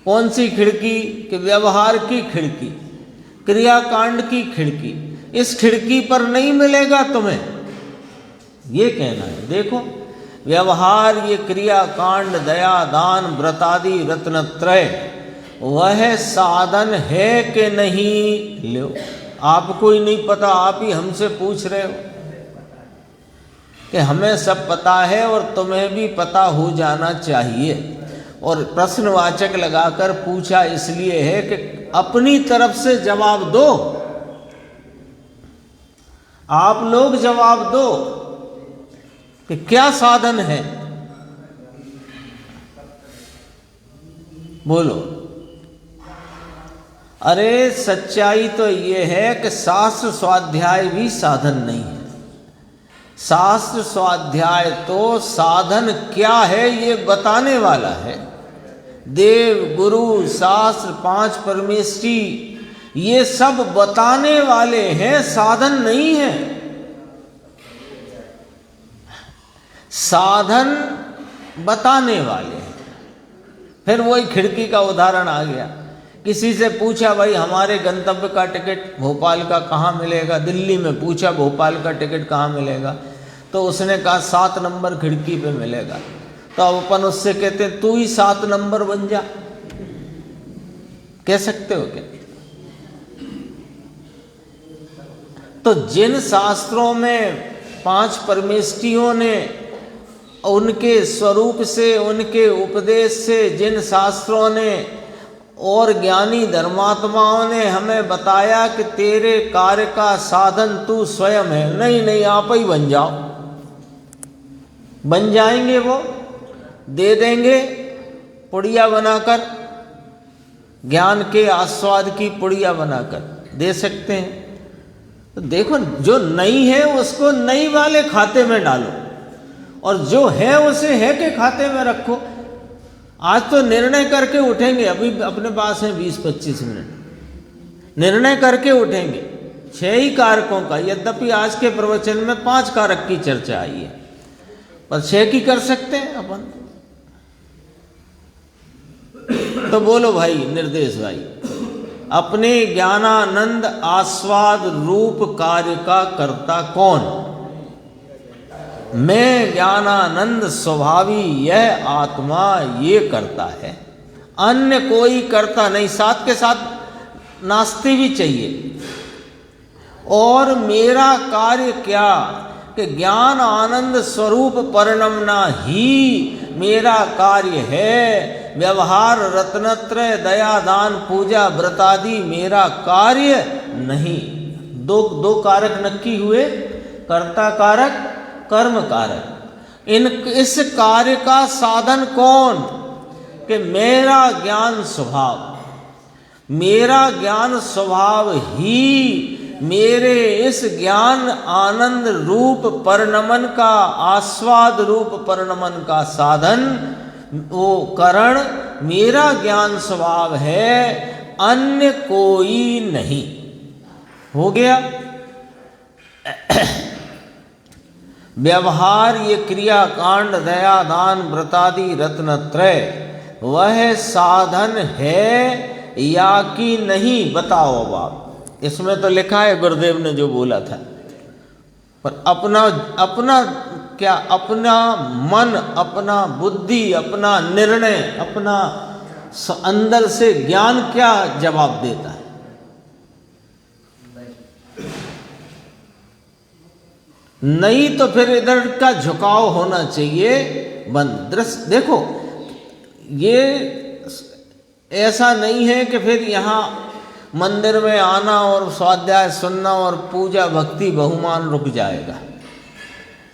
कौन सी खिड़की? कि व्यवहार की खिड़की, क्रियाकांड की खिड़की। इस खिड़की पर नहीं मिलेगा तुम्हें, ये कहना है। देखो, व्यवहार, ये क्रियाकांड, दया दान व्रतादि रत्नत्रय, वह साधन है कि नहीं? लो, आपको ही नहीं पता, आप ही हमसे पूछ रहे हो कि हमें सब पता है और तुम्हें भी पता हो जाना चाहिए। और प्रश्नवाचक लगाकर पूछा इसलिए है कि अपनी तरफ से जवाब दो, आप लोग जवाब दो। कि क्या साधन है? बोलो। अरे सच्चाई तो ये है कि शास्त्र स्वाध्याय भी साधन नहीं है। शास्त्र स्वाध्याय तो साधन क्या है ये बताने वाला है। देव, गुरु, शास्त्र, 5 परमेष्ठी, ये सब बताने वाले हैं, साधन नहीं है। साधन बताने वाले हैं। फिर वही खिड़की का उदाहरण आ गया। किसी से पूछा, भाई हमारे गंतव्य का टिकट भोपाल का कहाँ मिलेगा? दिल्ली में पूछा, भोपाल का टिकट कहाँ मिलेगा? तो उसने कहा 7 नंबर खिड़की पे मिलेगा। तो अब अपन उससे कहते हैं तू ही 7 नंबर बन जा, कह सकते हो क्या? तो जिन शास्त्रों में 5 परमेष्ठियों ने उनके स्वरूप से, उनके उपदेश से, जिन शास्त्रों ने और ज्ञानी धर्मात्माओं ने हमें बताया कि तेरे कार्य का साधन तू स्वयं है, नहीं आप ही बन जाओ, बन जाएंगे, वो दे देंगे पुड़िया बनाकर, ज्ञान के आस्वाद की पुड़िया बनाकर दे सकते हैं। तो देखो, जो नहीं है उसको नहीं वाले खाते में डालो, और जो है उसे है के खाते में रखो। आज तो निर्णय करके उठेंगे, अभी अपने पास है 20-25 मिनट, निर्णय करके उठेंगे 6 ही कारकों का। यद्यपि आज के प्रवचन में 5 कारक की चर्चा आई है, पर 6 की कर सकते हैं अपन। तो बोलो भाई निर्देश भाई, अपने ज्ञानानंद आस्वाद रूप कार्य का कर्ता कौन? मैं ज्ञानानंद स्वभावी यह आत्मा ये करता है, अन्य कोई करता नहीं। साथ के साथ नास्ती भी चाहिए। और मेरा कार्य क्या कि ज्ञान आनंद स्वरूप परिणमना ही मेरा कार्य है। व्यवहार, रत्नत्रय, दया, दान, पूजा, व्रतादि मेरा कार्य नहीं। दो कारक नक्की हुए, कर्ता कारक, कर्म कारक। इस कार्य का साधन कौन? कि मेरा ज्ञान स्वभाव, मेरा ज्ञान स्वभाव ही मेरे इस ज्ञान आनंद रूप परिणमन का, आस्वाद रूप परिणमन का साधन, वो करण मेरा ज्ञान स्वभाव है, अन्य कोई नहीं। हो गया। व्यवहार, ये क्रिया कांड, दया, दान, व्रतादि, रत्नत्रय, वह साधन है या कि नहीं? बताओ बाप। इसमें तो लिखा है गुरुदेव ने जो बोला था, पर अपना क्या, अपना मन, अपना बुद्धि, अपना निर्णय, अपना अंदर से ज्ञान क्या जवाब देता है? नहीं तो फिर इधर का झुकाव होना चाहिए बंद। दृश्य देखो, ये ऐसा नहीं है कि फिर यहाँ मंदिर में आना और स्वाध्याय सुनना और पूजा भक्ति बहुमान रुक जाएगा,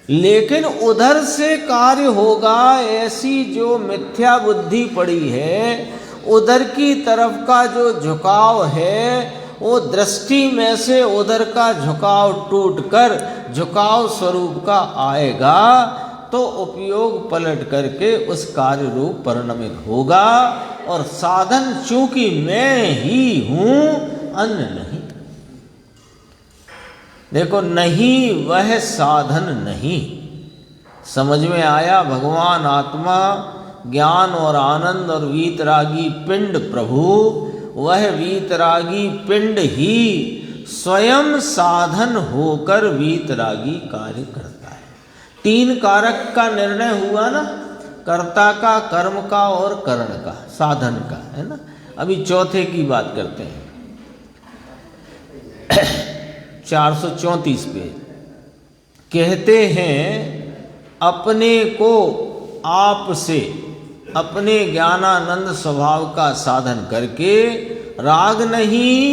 लेकिन उधर से कार्य होगा। ऐसी जो मिथ्या बुद्धि पड़ी है, उधर की तरफ का जो झुकाव है, वो दृष्टि में से उधर का झुकाव टूटकर झुकाव स्वरूप का आएगा, तो उपयोग पलट करके उस कार्य रूप परिणमित होगा। और साधन चूंकि मैं ही हूं, अन्य नहीं। देखो, नहीं वह साधन नहीं। समझ में आया? भगवान आत्मा, ज्ञान और आनंद और वीतरागी पिंड प्रभु, वह वीतरागी पिंड ही स्वयं साधन होकर वीतरागी कार्य करता है। 3 कारक का निर्णय हुआ ना, कर्ता का, कर्म का और करण का, साधन का, है ना। अभी चौथे की बात करते हैं। 434 पे कहते हैं, अपने को आप से अपने ज्ञानानंद स्वभाव का साधन करके, राग नहीं,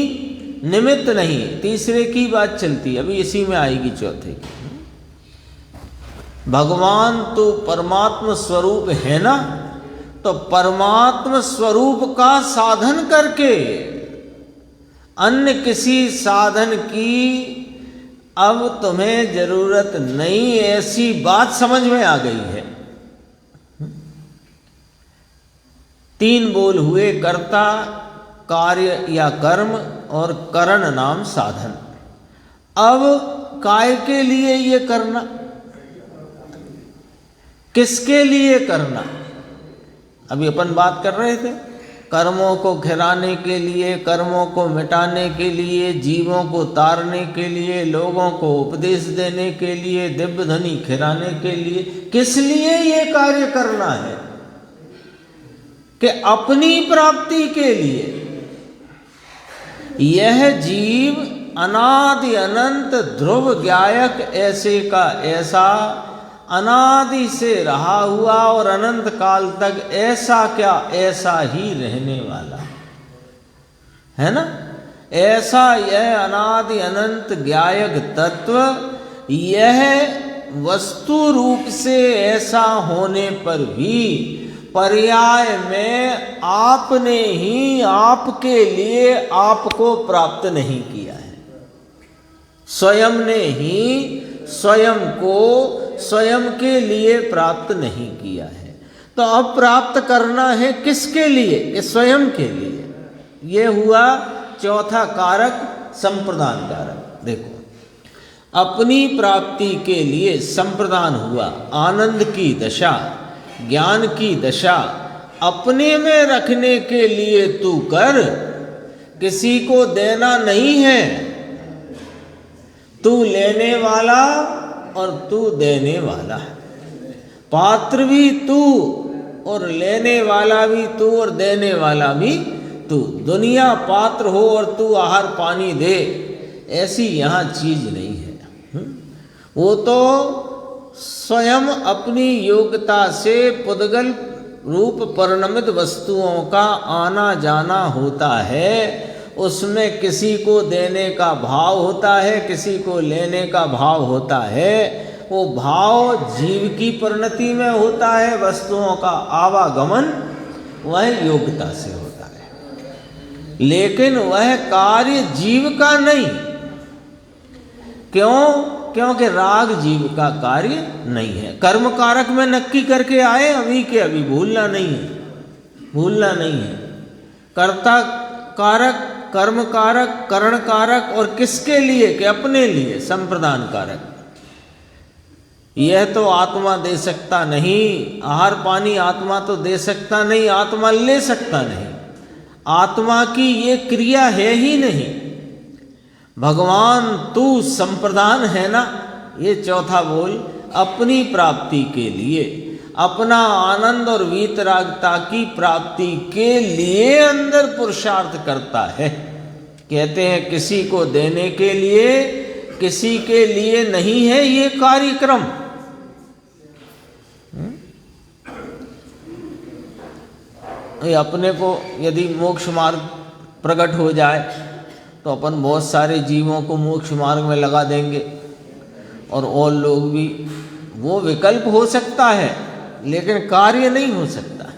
निमित्त नहीं। तीसरे की बात चलती, अभी इसी में आएगी चौथे की। भगवान तो परमात्म स्वरूप है ना, तो परमात्म स्वरूप का साधन करके अन्य किसी साधन की अब तुम्हें जरूरत नहीं, ऐसी बात समझ में आ गई है। तीन बोल हुए, कर्ता, कार्य या कर्म और करण नाम साधन। अब काय के लिए ये करना, किसके लिए करना? अभी अपन बात कर रहे थे कर्मों को खिराने के लिए, कर्मों को मिटाने के लिए, जीवों को तारने के लिए, लोगों को उपदेश देने के लिए, दिव्य ध्वनि खिराने के लिए। किस लिए ये कार्य करना है? कि अपनी प्राप्ति के लिए। यह जीव अनादि अनंत ध्रुव ज्ञायक ऐसे का ऐसा अनादि से रहा हुआ और अनंत काल तक ऐसा क्या ऐसा ही रहने वाला है ना। ऐसा यह अनादि अनंत ज्ञायक तत्व यह वस्तु रूप से ऐसा होने पर भी पर्याय में आपने ही आपके लिए आपको प्राप्त नहीं किया है। स्वयं ने ही स्वयं को स्वयं के लिए प्राप्त नहीं किया है। तो अब प्राप्त करना है किसके लिए? कि स्वयं के लिए। ये हुआ चौथा कारक, संप्रदान कारक। देखो, अपनी प्राप्ति के लिए संप्रदान हुआ, आनंद की दशा, ज्ञान की दशा अपने में रखने के लिए तू कर, किसी को देना नहीं है। तू लेने वाला और तू देने वाला है। पात्र भी तू और लेने वाला भी तू और देने वाला भी तू। दुनिया पात्र हो और तू आहार पानी दे, ऐसी यहाँ चीज नहीं है। वो तो स्वयं अपनी योग्यता से पुद्गल रूप परिणमित वस्तुओं का आना जाना होता है। उसमें किसी को देने का भाव होता है, किसी को लेने का भाव होता है। वो भाव जीव की परिणति में होता है, वस्तुओं का आवागमन वह योग्यता से होता है, लेकिन वह कार्य जीव का नहीं। क्यों? क्योंकि राग जीव का कार्य नहीं है। कर्म कारक में नक्की करके आए अभी के अभी, भूलना नहीं है, भूलना नहीं है। कर्ता कारक, कर्म कारक, करण कारक, और किसके लिए? कि अपने लिए संप्रदान कारक। यह तो आत्मा दे सकता नहीं, आहार पानी आत्मा तो दे सकता नहीं, आत्मा ले सकता नहीं, आत्मा की ये क्रिया है ही नहीं। भगवान तू संप्रदान है ना, ये चौथा बोल अपनी प्राप्ति के लिए, अपना आनंद और वीतरागता की प्राप्ति के लिए अंदर पुरुषार्थ करता है। कहते हैं किसी को देने के लिए, किसी के लिए नहीं है ये कार्यक्रम। ये अपने को यदि मोक्ष मार्ग प्रकट हो जाए तो अपन बहुत सारे जीवों को मोक्ष मार्ग में लगा देंगे, और लोग भी, वो विकल्प हो सकता है लेकिन कार्य नहीं हो सकता है।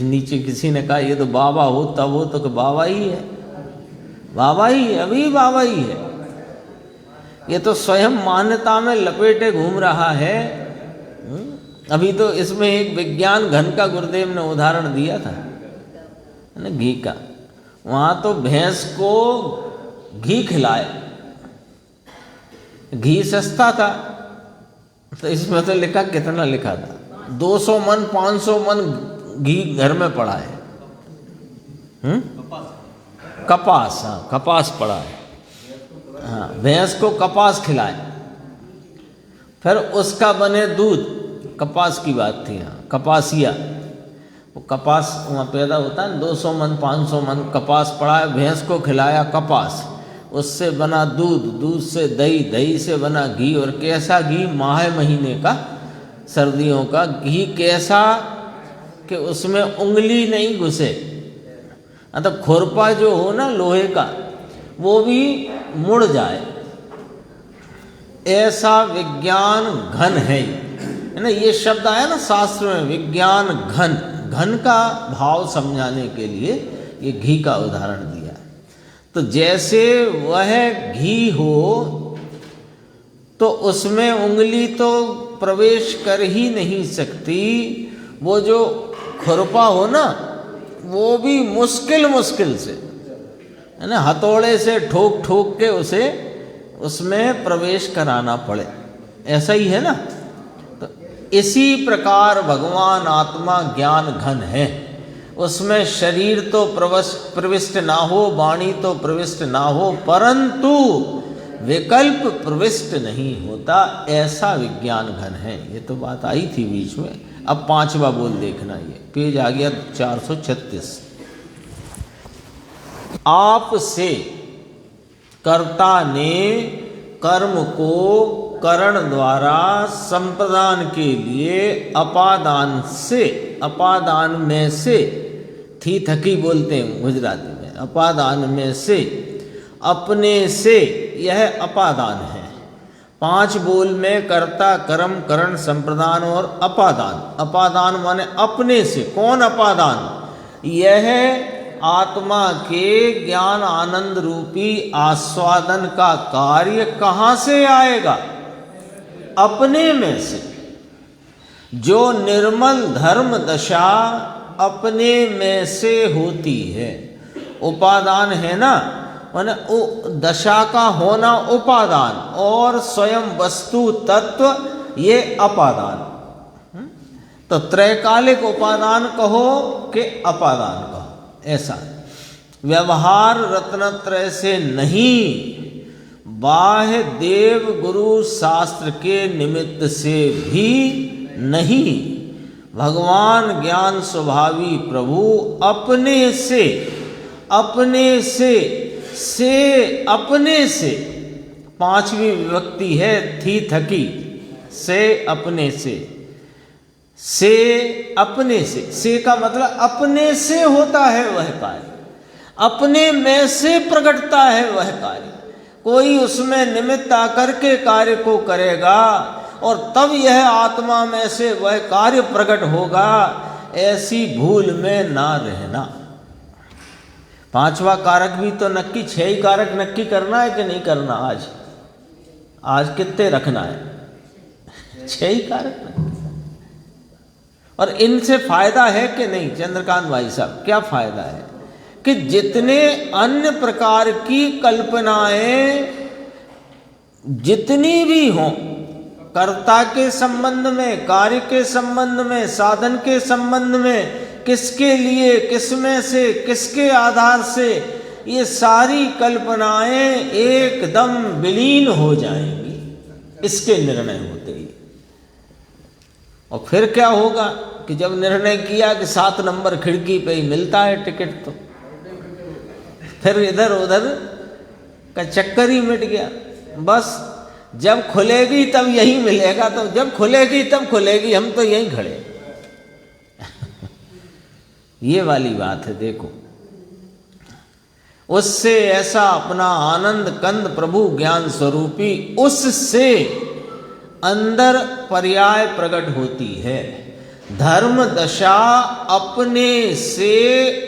नीचे किसी ने कहा ये तो बाबा हो, तब हो तो बाबा ही है, बाबा ही है, अभी बाबा ही है। ये तो स्वयं मान्यता में लपेटे घूम रहा है। अभी तो इसमें एक विज्ञान घन का गुरुदेव ने उदाहरण दिया था ना, घी का। वहाँ तो भैंस को घी खिलाए, घी सस्ता था, तो इसमें तो लिखा, कितना लिखा था, 200 मन 500 मन घी घर में पड़ा है। कपास, हाँ कपास पड़ा है। हाँ, भैंस को कपास खिलाए, फिर उसका बने दूध। कपास की बात थी, हाँ कपासिया, वो कपास वहाँ पैदा होता है। 200 मन 500 मन कपास पड़ा है, भैंस को खिलाया कपास, उससे बना दूध, दूध से दही, दही से बना घी। और कैसा घी? माह महीने का, सर्दियों का घी। कैसा कि उसमें उंगली नहीं घुसे, मतलब खुरपा जो हो ना लोहे का, वो भी मुड़ जाए, ऐसा विज्ञान घन है ना। ये शब्द आया ना शास्त्र में, विज्ञान घन। घन का भाव समझाने के लिए ये घी का उदाहरण दिया। तो जैसे वह घी हो तो उसमें उंगली तो प्रवेश कर ही नहीं सकती, वो जो खुरपा हो ना वो भी मुश्किल से, है ना, हथौड़े से ठोक ठोक के उसे उसमें प्रवेश कराना पड़े, ऐसा ही है ना। तो इसी प्रकार भगवान आत्मा ज्ञान घन है, उसमें शरीर तो प्रविष्ट ना हो, वाणी तो प्रविष्ट ना हो, परंतु विकल्प प्रविष्ट नहीं होता, ऐसा विज्ञान घन है। ये तो बात आई थी बीच में। अब 5वां बोल देखना, ये पेज आ गया 436। आप से कर्ता ने कर्म को करण द्वारा संप्रदान के लिए अपादान से, अपादान में से, थी थकी बोलते हैं गुजराती में, अपादान में से, अपने से, यह अपादान है। 5 बोल में कर्ता, कर्म, करण, संप्रदान और अपादान। अपादान माने अपने से। कौन अपादान? यह आत्मा के ज्ञान आनंद रूपी आस्वादन का कार्य कहाँ से आएगा? अपने में से। जो निर्मल धर्म दशा अपने में से होती है, उपादान है ना, माने दशा का होना उपादान और स्वयं वस्तु तत्व ये अपादान। तो त्रैकालिक उपादान कहो कि अपादान कहो, ऐसा व्यवहार रत्नत्रय से नहीं, बाह्य देव गुरु शास्त्र के निमित्त से भी नहीं। भगवान ज्ञान स्वभावी प्रभु अपने से, अपने से अपने से, 5वीं विभक्ति है थी थकी, से अपने से अपने से का मतलब अपने से होता है वह कार्य, अपने में से प्रकटता है वह कार्य। कोई उसमें निमित्त आकर के कार्य को करेगा और तब यह आत्मा में से वह कार्य प्रकट होगा, ऐसी भूल में ना रहना। 5वां कारक भी तो नक्की, 6 ही कारक नक्की करना है कि नहीं करना? आज कितने रखना है? 6 ही कारक। और इनसे फायदा है कि नहीं चंद्रकांत भाई साहब? क्या फायदा है कि जितने अन्य प्रकार की कल्पनाएं जितनी भी हों, कर्ता के संबंध में, कार्य के संबंध में, साधन के संबंध में, किसके लिए, किसमें से, किसके आधार से, ये सारी कल्पनाएं एकदम विलीन हो जाएंगी इसके निर्णय होते ही। और फिर क्या होगा कि जब निर्णय किया कि 7 नंबर खिड़की पे ही मिलता है टिकट, तो फिर इधर उधर का चक्कर ही मिट गया। बस जब खुलेगी तब यही मिलेगा, तो जब खुलेगी तब खुलेगी, हम तो यहीं खड़े। ये वाली बात है। देखो, उससे ऐसा अपना आनंद कंद प्रभु ज्ञान स्वरूपी उससे अंदर पर्याय प्रकट होती है। धर्म दशा अपने से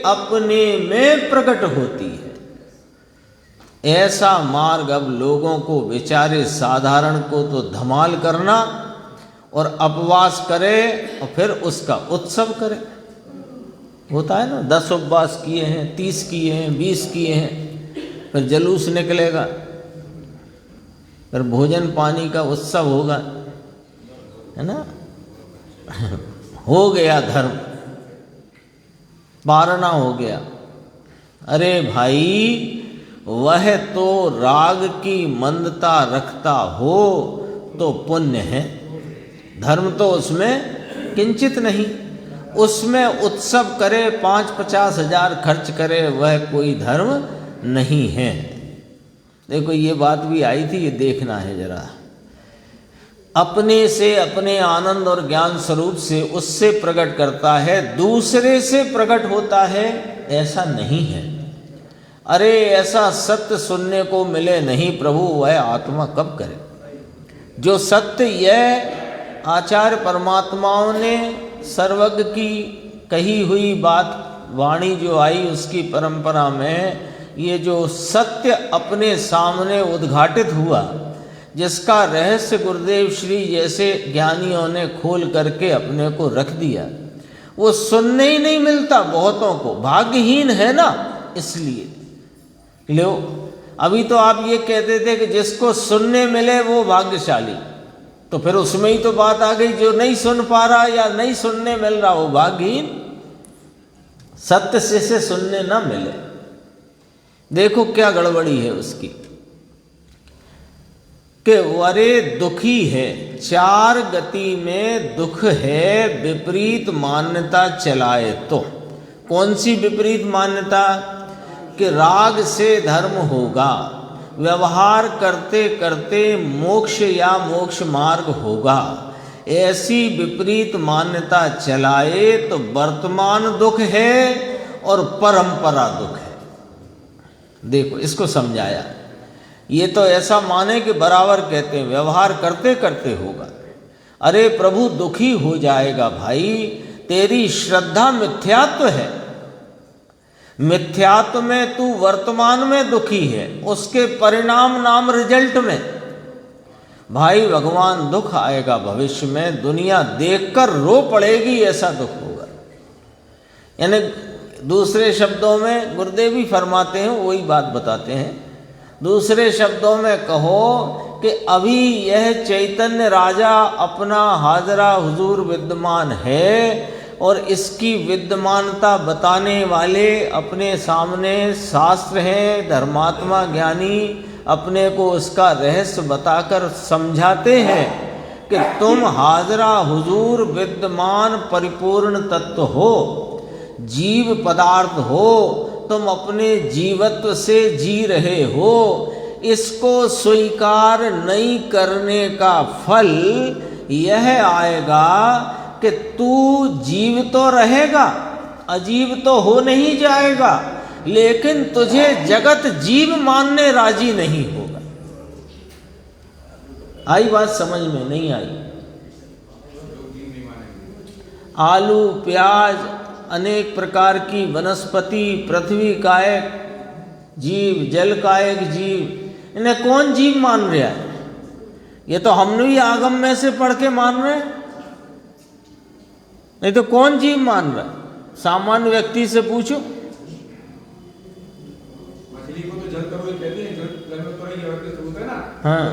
अपने में प्रकट होती है। ऐसा मार्ग अब लोगों को, बेचारे साधारण को तो धमाल करना और अपवास करे और फिर उसका उत्सव करे। होता है ना, 10 उपवास किए हैं, 30 किए हैं, 20 किए हैं, फिर जलूस निकलेगा, फिर भोजन पानी का उत्सव होगा, है ना। हो गया धर्म, पारना हो गया। अरे भाई, वह तो राग की मंदता रखता हो तो पुण्य है, धर्म तो उसमें किंचित नहीं। उसमें उत्सव करे, 5-50 हजार खर्च करे, वह कोई धर्म नहीं है। देखो, ये बात भी आई थी, ये देखना है जरा। अपने से, अपने आनंद और ज्ञान स्वरूप से उससे प्रकट करता है, दूसरे से प्रकट होता है, ऐसा नहीं है। अरे ऐसा सत्य सुनने को मिले नहीं प्रभु, वह आत्मा कब करे? जो सत्य यह आचार्य परमात्माओं ने सर्वज्ञ की कही हुई बात वाणी जो आई उसकी परंपरा में ये जो सत्य अपने सामने उद्घाटित हुआ, जिसका रहस्य गुरुदेव श्री जैसे ज्ञानियों ने खोल करके अपने को रख दिया, वो सुनने ही नहीं मिलता बहुतों को। भाग्यहीन है ना, इसलिए लो। अभी तो आप ये कहते थे कि जिसको सुनने मिले वो भाग्यशाली, तो फिर उसमें ही तो बात आ गई, जो नहीं सुन पा रहा या नहीं सुनने मिल रहा वो भाग्यहीन। सत्य से सुनने ना मिले, देखो क्या गड़बड़ी है उसकी कि वरे दुखी है, चार गति में दुख है, विपरीत मान्यता चलाए तो। कौन सी विपरीत मान्यता? कि राग से धर्म होगा, व्यवहार करते करते मोक्ष या मोक्ष मार्ग होगा, ऐसी विपरीत मान्यता चलाए तो वर्तमान दुख है और परंपरा दुख है। देखो इसको समझाया। ये तो ऐसा माने कि बराबर कहते हैं व्यवहार करते करते होगा। अरे प्रभु दुखी हो जाएगा भाई, तेरी श्रद्धा मिथ्यात्व है। मिथ्यात्व में तू वर्तमान में दुखी है, उसके परिणाम नाम रिजल्ट में भाई भगवान दुख आएगा भविष्य में, दुनिया देखकर रो पड़ेगी, ऐसा दुख होगा। यानी दूसरे शब्दों में गुरुदेव भी फरमाते हैं, वही बात बताते हैं। दूसरे शब्दों में कहो कि अभी यह चैतन्य राजा अपना हाजरा हुजूर विद्यमान है और इसकी विद्यमानता बताने वाले अपने सामने शास्त्र हैं, धर्मात्मा ज्ञानी अपने को उसका रहस्य बताकर समझाते हैं कि तुम हाजरा हुजूर विद्यमान परिपूर्ण तत्व हो, जीव पदार्थ हो, तुम अपने जीवत्व से जी रहे हो। इसको स्वीकार नहीं करने का फल यह आएगा कि तू जीव तो रहेगा, अजीव तो हो नहीं जाएगा, लेकिन तुझे जगत जीव मानने राजी नहीं होगा। आई बात समझ में? नहीं आई? आलू, प्याज, अनेक प्रकार की वनस्पति, पृथ्वी कायक जीव, जल कायक जीव, इन्हें कौन जीव मान रहा है? ये तो हमने भी आगम में से पढ़ के मान रहे हैं, नहीं तो कौन जीव मान रहा है? सामान्य व्यक्ति से पूछो। मछली को तो जल तरोई कहते हैं, जल में तरोई ये होता है ना। हाँ,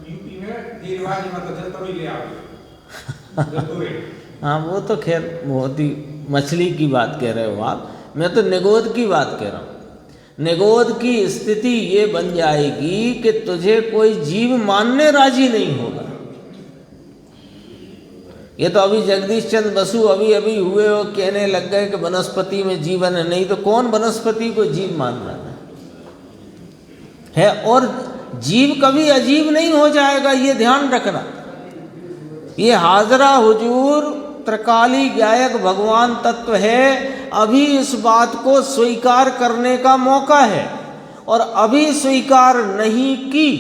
यूपी में देरवाज मतलब जल तरोई ले आओ, जल तरोई। हाँ वो तो खैर बहुत ही मछली की बात कह रहे हो आप, मैं तो निगोद की बात कह रहा हूँ। निगोद की स्थिति ये बन जाएगी कि तुझे कोई जीव मानने राजी नहीं होगा। ये तो अभी जगदीश चंद्र बसु अभी अभी हुए हो कहने लग गए कि वनस्पति में जीवन है, नहीं तो कौन वनस्पति को जीव मान रहा है? और जीव कभी अजीब नहीं हो जाएगा, ये ध्यान रखना। ये हाजरा हुजूर त्रिकाली गायक भगवान तत्व है, अभी इस बात को स्वीकार करने का मौका है, और अभी स्वीकार नहीं की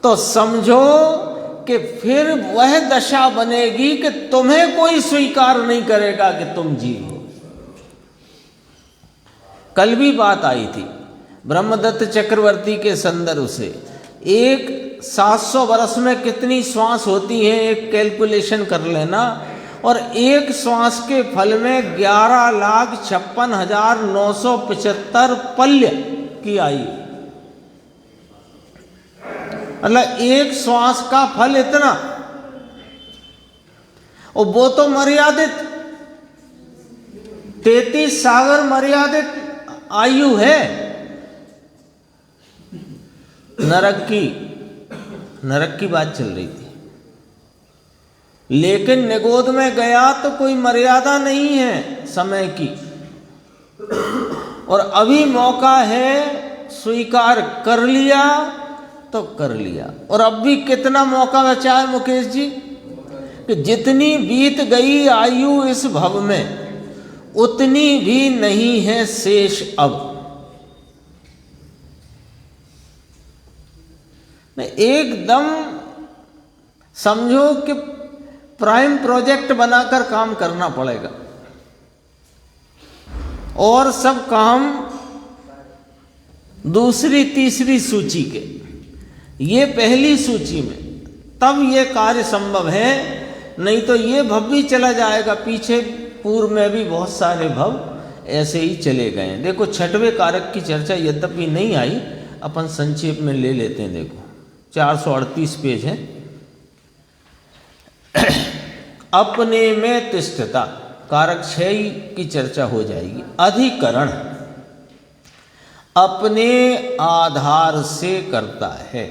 तो समझो कि फिर वह दशा बनेगी कि तुम्हें कोई स्वीकार नहीं करेगा कि तुम जीव हो। कल भी बात आई थी ब्रह्मदत्त चक्रवर्ती के संदर्भ से। एक 700 वर्ष में कितनी श्वास होती हैं, एक कैलकुलेशन कर लेना, और एक श्वास के फल में 11,56,975 पल्य की आयु। मतलब एक श्वास का फल इतना, और वो तो मर्यादित 33 सागर मर्यादित आयु है। नरक की बात चल रही थी, लेकिन निगोद में गया तो कोई मर्यादा नहीं है समय की, और अभी मौका है, स्वीकार कर लिया तो कर लिया। और अब भी कितना मौका बचा है मुकेश जी, कि जितनी बीत गई आयु इस भव में उतनी भी नहीं है शेष अब। एकदम समझो कि प्राइम प्रोजेक्ट बनाकर काम करना पड़ेगा और सब काम दूसरी तीसरी सूची के, ये पहली सूची में, तब ये कार्य संभव है। नहीं तो ये भव भी चला जाएगा पीछे, पूर्व में भी बहुत सारे भव ऐसे ही चले गए। देखो छठवें कारक की चर्चा यद्यपि नहीं आई, अपन संक्षेप में ले लेते हैं। देखो 438 पेज है। अपने में तिष्ठता, कारक 6 की चर्चा हो जाएगी। अधिकरण अपने आधार से करता है।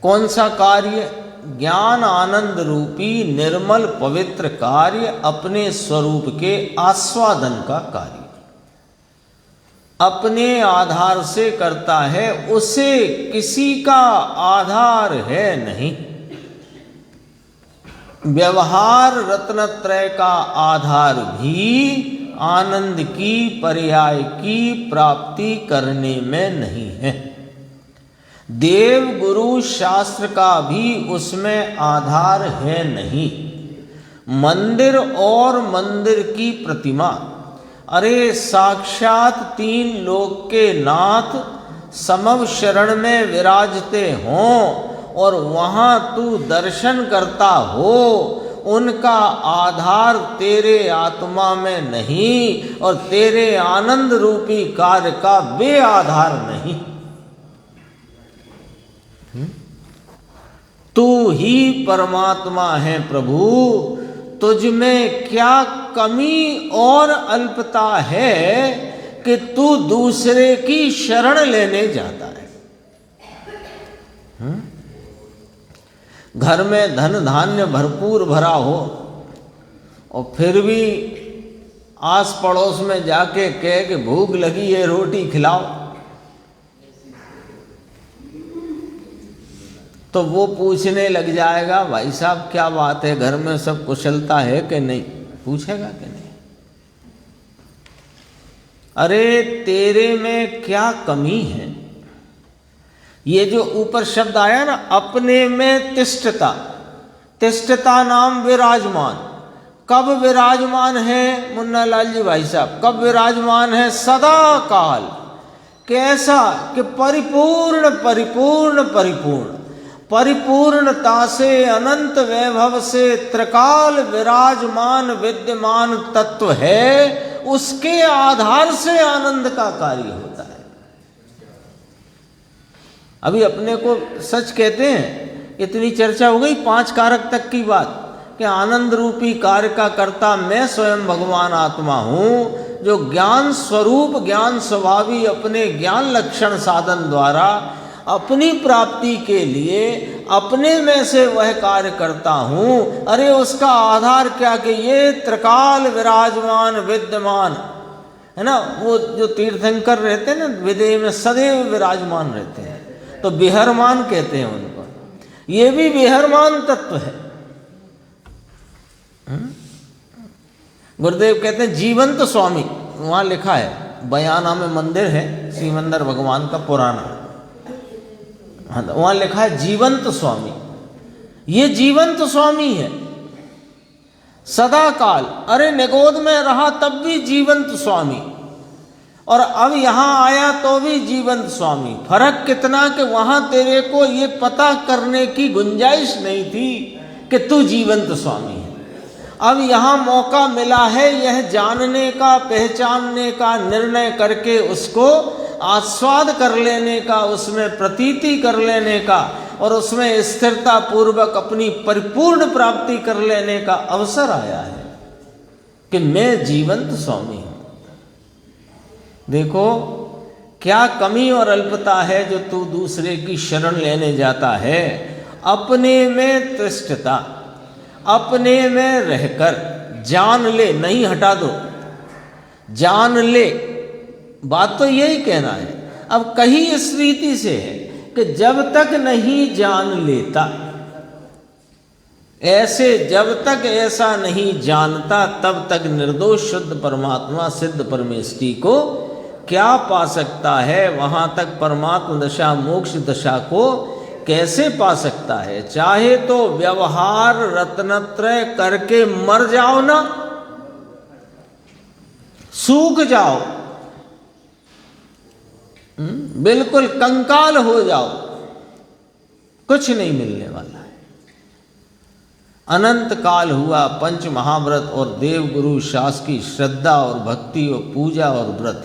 कौन सा कार्य? ज्ञान आनंद रूपी निर्मल पवित्र कार्य, अपने स्वरूप के आस्वादन का कार्य अपने आधार से करता है, उसे किसी का आधार है नहीं। व्यवहार रत्नत्रय का आधार भी आनंद की पर्याय की प्राप्ति करने में नहीं है। देव गुरु शास्त्र का भी उसमें आधार है नहीं। मंदिर और मंदिर की प्रतिमा, अरे साक्षात 3 लोक के नाथ समव शरण में विराजते हों और वहाँ तू दर्शन करता हो, उनका आधार तेरे आत्मा में नहीं और तेरे आनंद रूपी कार्य का वे आधार नहीं। तू ही परमात्मा है प्रभु, तुझ में क्या कमी और अल्पता है कि तू दूसरे की शरण लेने जाता है। घर में धन धान्य भरपूर भरा हो और फिर भी आस पड़ोस में जाके कहे कि भूख लगी है रोटी खिलाओ, तो वो पूछने लग जाएगा भाई साहब क्या बात है, घर में सब कुशलता है कि नहीं? पूछेगा कि नहीं? अरे तेरे में क्या कमी है? ये जो ऊपर शब्द आया ना, अपने में तिष्ठता, तिष्ठता नाम विराजमान। कब विराजमान है मुन्ना लाल जी भाई साहब? कब विराजमान है? सदा काल। कैसा कि परिपूर्ण परिपूर्ण परिपूर्ण, परिपूर्णता से अनंत वैभव से त्रिकाल विराजमान विद्यमान तत्व है, उसके आधार से आनंद का कार्य होता है। अभी अपने को सच कहते हैं, इतनी चर्चा हो गई 5 कारक तक की बात कि आनंद रूपी कार्य का कर्ता मैं स्वयं भगवान आत्मा हूँ, जो ज्ञान स्वरूप ज्ञान स्वभावी अपने ज्ञान लक्षण साधन द्वारा अपनी प्राप्ति के लिए अपने में से वह कार्य करता हूँ। अरे उसका आधार क्या कि ये त्रिकाल विराजमान विद्यमान है ना, वो जो तीर्थंकर रहते हैं ना विदेह में सदैव विराजमान रहते हैं, तो विहरमान कहते हैं उनको। ये भी विहरमान तत्व है। गुरुदेव कहते हैं जीवंत स्वामी, वहाँ लिखा है बयाना में मंदिर है श्रीमंदर भगवान का पुराना, वहाँ लिखा है जीवंत स्वामी। ये जीवंत स्वामी है सदा काल। अरे निगोद में रहा तब भी जीवंत स्वामी, और अब यहाँ आया तो भी जीवंत स्वामी। फर्क कितना कि वहाँ तेरे को ये पता करने की गुंजाइश नहीं थी कि तू जीवंत स्वामी है। अब यहाँ मौका मिला है यह जानने का, पहचानने का, निर्णय करके उसको आस्वाद कर लेने का, उसमें प्रतीति कर लेने का और उसमें स्थिरता पूर्वक अपनी परिपूर्ण प्राप्ति कर लेने का अवसर आया है कि मैं जीवंत स्वामी हूँ। देखो क्या कमी और अल्पता है जो तू दूसरे की शरण लेने जाता है। अपने में तिष्ठता, अपने में रहकर जान ले, नहीं हटा दो, जान ले। बात तो यही कहना है। अब कही इस रीति से है कि जब तक नहीं जान लेता, ऐसे जब तक ऐसा नहीं जानता, तब तक निर्दोष शुद्ध परमात्मा सिद्ध परमेष्टि को क्या पा सकता है। वहाँ तक परमात्मा दशा मोक्ष दशा को कैसे पा सकता है? चाहे तो व्यवहार रत्नत्रय करके मर जाओ ना, सूख जाओ, बिल्कुल कंकाल हो जाओ, कुछ नहीं मिलने वाला है। अनंत काल हुआ पंच महाव्रत और देव गुरु शासकीय श्रद्धा और भक्ति और पूजा और व्रत,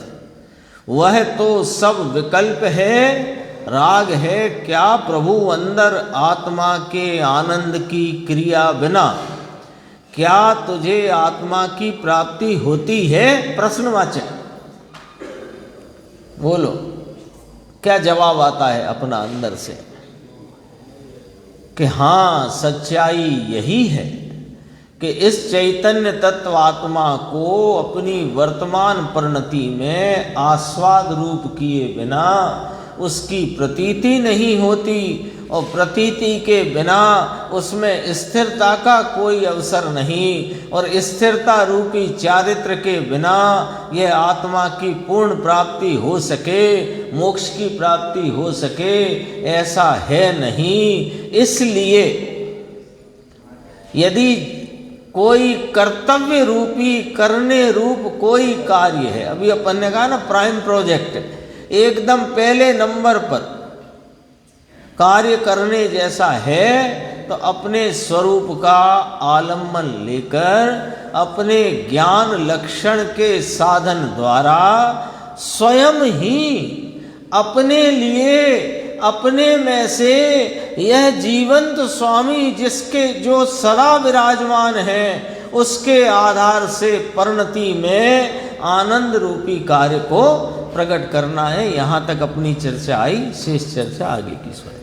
वह तो सब विकल्प है, राग है क्या प्रभु अंदर आत्मा के आनंद की क्रिया बिना क्या तुझे आत्मा की प्राप्ति होती है? प्रश्नवाचक। बोलो क्या जवाब आता है अपना अंदर से कि हाँ, सच्चाई यही है कि इस चैतन्य तत्व आत्मा को अपनी वर्तमान परिणति में आस्वाद रूप किए बिना उसकी प्रतीति नहीं होती, और प्रतीति के बिना उसमें स्थिरता का कोई अवसर नहीं, और स्थिरता रूपी चारित्र के बिना यह आत्मा की पूर्ण प्राप्ति हो सके, मोक्ष की प्राप्ति हो सके, ऐसा है नहीं। इसलिए यदि कोई कर्तव्य रूपी करने रूप कोई कार्य है, अभी अपन ने कहा ना प्राइम प्रोजेक्ट, एकदम पहले नंबर पर कार्य करने जैसा है, तो अपने स्वरूप का आलम्बन लेकर अपने ज्ञान लक्षण के साधन द्वारा स्वयं ही अपने लिए अपने में से यह जीवंत स्वामी जिसके जो सदा विराजमान है उसके आधार से परिणति में आनंद रूपी कार्य को प्रकट करना है। यहाँ तक अपनी चर्चा आई, शेष चर्चा आगे की सुनिए।